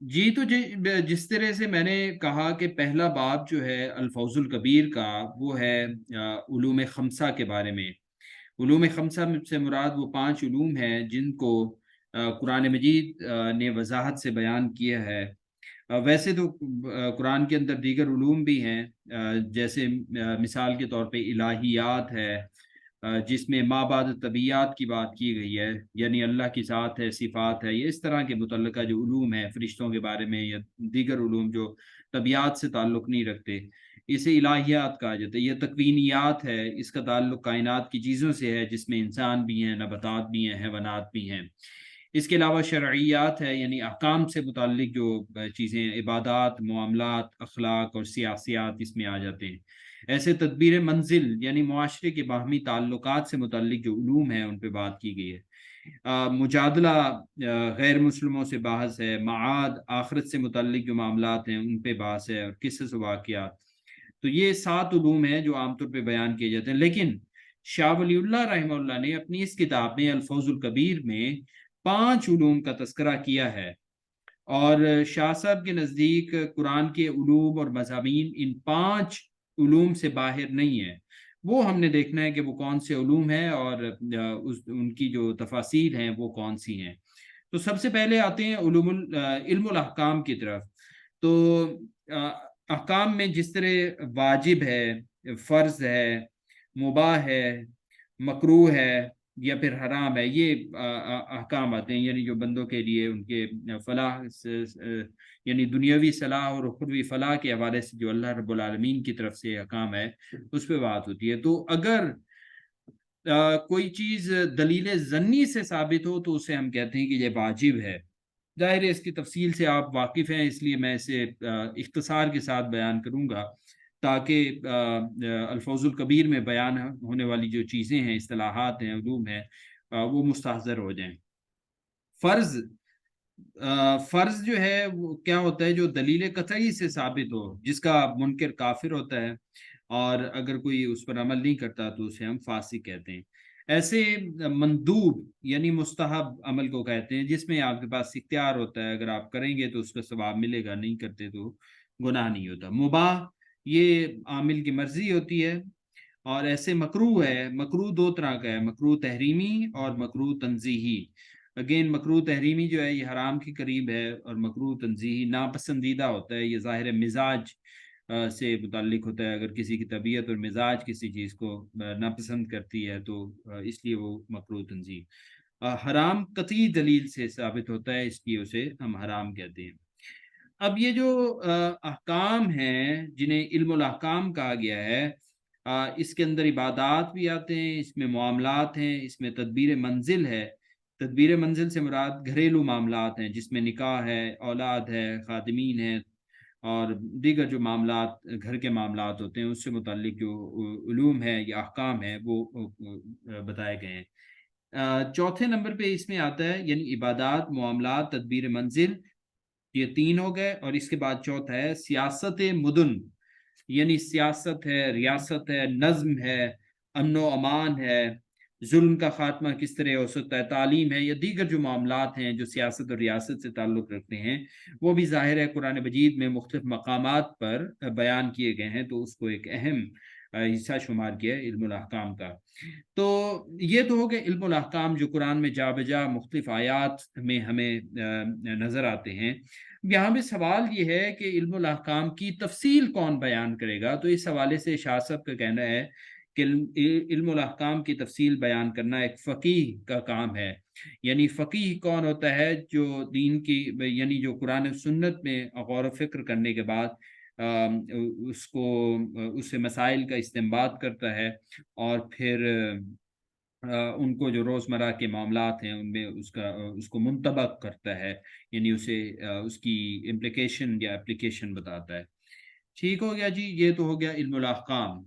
جی تو جس طرح سے میں نے کہا کہ پہلا باب جو ہے الفوز الکبیر کا وہ ہے علوم خمسہ کے بارے میں۔ علوم خمسہ سے مراد وہ پانچ علوم ہیں جن کو قرآن مجید نے وضاحت سے بیان کیا ہے۔ ویسے تو قرآن کے اندر دیگر علوم بھی ہیں، جیسے مثال کے طور پہ الہیات ہے، جس میں ما بعد طبیعت کی بات کی گئی ہے، یعنی اللہ کی ذات ہے، صفات ہے، یہ اس طرح کے متعلقہ جو علوم ہیں فرشتوں کے بارے میں یا دیگر علوم جو طبیعت سے تعلق نہیں رکھتے، اسے الہیات کہا جاتا ہے۔ یہ تکوینیات ہے، اس کا تعلق کائنات کی چیزوں سے ہے، جس میں انسان بھی ہیں، نباتات بھی ہیں، حیوانات بھی ہیں۔ اس کے علاوہ شرعیات ہے، یعنی احکام سے متعلق جو چیزیں، عبادات، معاملات، اخلاق اور سیاسیات اس میں آ جاتے ہیں۔ ایسے تدبیر منزل یعنی معاشرے کے باہمی تعلقات سے متعلق جو علوم ہیں ان پہ بات کی گئی ہے۔ مجادلہ، غیر مسلموں سے بحث ہے، معاد، آخرت سے متعلق جو معاملات ہیں ان پہ بحث ہے، اور قصص و واقعات۔ تو یہ سات علوم ہیں جو عام طور پہ بیان کیے جاتے ہیں، لیکن شاہ ولی اللہ رحمہ اللہ نے اپنی اس کتاب میں الفوز الکبیر میں پانچ علوم کا تذکرہ کیا ہے، اور شاہ صاحب کے نزدیک قرآن کے علوم اور مضامین ان پانچ علوم سے باہر نہیں ہے۔ وہ ہم نے دیکھنا ہے کہ وہ کون سے علوم ہیں، اور ان کی جو تفاصیر ہیں وہ کون سی ہیں۔ تو سب سے پہلے آتے ہیں علم الاحکام کی طرف۔ تو احکام میں جس طرح واجب ہے، فرض ہے، مباح ہے، مکروہ ہے یا پھر حرام ہے، یہ احکام آتے ہیں، یعنی جو بندوں کے لیے ان کے فلاح یعنی دنیاوی صلاح اور اخروی فلاح کے حوالے سے جو اللہ رب العالمین کی طرف سے احکام ہے اس پہ بات ہوتی ہے۔ تو اگر کوئی چیز دلیل ظنی سے ثابت ہو تو اسے ہم کہتے ہیں کہ یہ واجب ہے۔ ظاہر ہے اس کی تفصیل سے آپ واقف ہیں، اس لیے میں اسے اختصار کے ساتھ بیان کروں گا تاکہ الفوز الکبیر میں بیان ہونے والی جو چیزیں ہیں، اصطلاحات ہیں، علوم ہیں، وہ مستحضر ہو جائیں۔ فرض، فرض جو ہے وہ کیا ہوتا ہے؟ جو دلیل قطعی سے ثابت ہو، جس کا منکر کافر ہوتا ہے، اور اگر کوئی اس پر عمل نہیں کرتا تو اسے ہم فاسق کہتے ہیں۔ ایسے مندوب یعنی مستحب عمل کو کہتے ہیں، جس میں آپ کے پاس اختیار ہوتا ہے، اگر آپ کریں گے تو اس کا ثواب ملے گا، نہیں کرتے تو گناہ نہیں ہوتا۔ مباح، یہ عامل کی مرضی ہوتی ہے۔ اور ایسے مکروہ ہے، مکروہ دو طرح کا ہے، مکروہ تحریمی اور مکروہ تنزیہی۔ اگین مکروہ تحریمی جو ہے یہ حرام کے قریب ہے، اور مکروہ تنزیہی ناپسندیدہ ہوتا ہے، یہ ظاہر مزاج سے متعلق ہوتا ہے۔ اگر کسی کی طبیعت اور مزاج کسی چیز کو ناپسند کرتی ہے تو اس لیے وہ مکروہ تنزیہ۔ حرام قطعی دلیل سے ثابت ہوتا ہے، اس لیے اسے ہم حرام کہتے ہیں۔ اب یہ جو احکام ہیں جنہیں علم الاحکام کہا گیا ہے، اس کے اندر عبادات بھی آتے ہیں، اس میں معاملات ہیں، اس میں تدبیر منزل ہے۔ تدبیر منزل سے مراد گھریلو معاملات ہیں، جس میں نکاح ہے، اولاد ہے، خادمین ہے، اور دیگر جو معاملات گھر کے معاملات ہوتے ہیں اس سے متعلق جو علوم ہے یا احکام ہے وہ بتائے گئے ہیں۔ چوتھے نمبر پہ اس میں آتا ہے یعنی عبادات، معاملات، تدبیر منزل، یہ تین ہو گئے، اور اس کے بعد چوتھا ہے سیاست مدن، یعنی سیاست ہے، ریاست ہے، نظم ہے، امن و امان ہے، ظلم کا خاتمہ کس طرح ہو سکتا ہے، تعلیم ہے، یا دیگر جو معاملات ہیں جو سیاست اور ریاست سے تعلق رکھتے ہیں، وہ بھی ظاہر ہے قرآن مجید میں مختلف مقامات پر بیان کیے گئے ہیں، تو اس کو ایک اہم حصہ شمار کیا ہے علم الاحکام کا۔ تو یہ تو ہو گئے علم الاحکام جو قرآن میں جا بجا مختلف آیات میں ہمیں نظر آتے ہیں۔ یہاں بھی سوال یہ ہے کہ علم الاحکام کی تفصیل کون بیان کرے گا؟ تو اس حوالے سے شاہ صاحب کا کہنا ہے کہ علم الاحکام کی تفصیل بیان کرنا ایک فقیہ کا کام ہے۔ یعنی فقیہ کون ہوتا ہے؟ جو دین کی یعنی جو قرآن و سنت میں غور و فکر کرنے کے بعد اس سے مسائل کا استنباط کرتا ہے، اور پھر ان کو جو روزمرہ کے معاملات ہیں ان میں اس کو منطبق کرتا ہے، یعنی اسے اس کی امپلیکیشن یا اپلیکیشن بتاتا ہے۔ ٹھیک ہو گیا جی، یہ تو ہو گیا علم الاحکام۔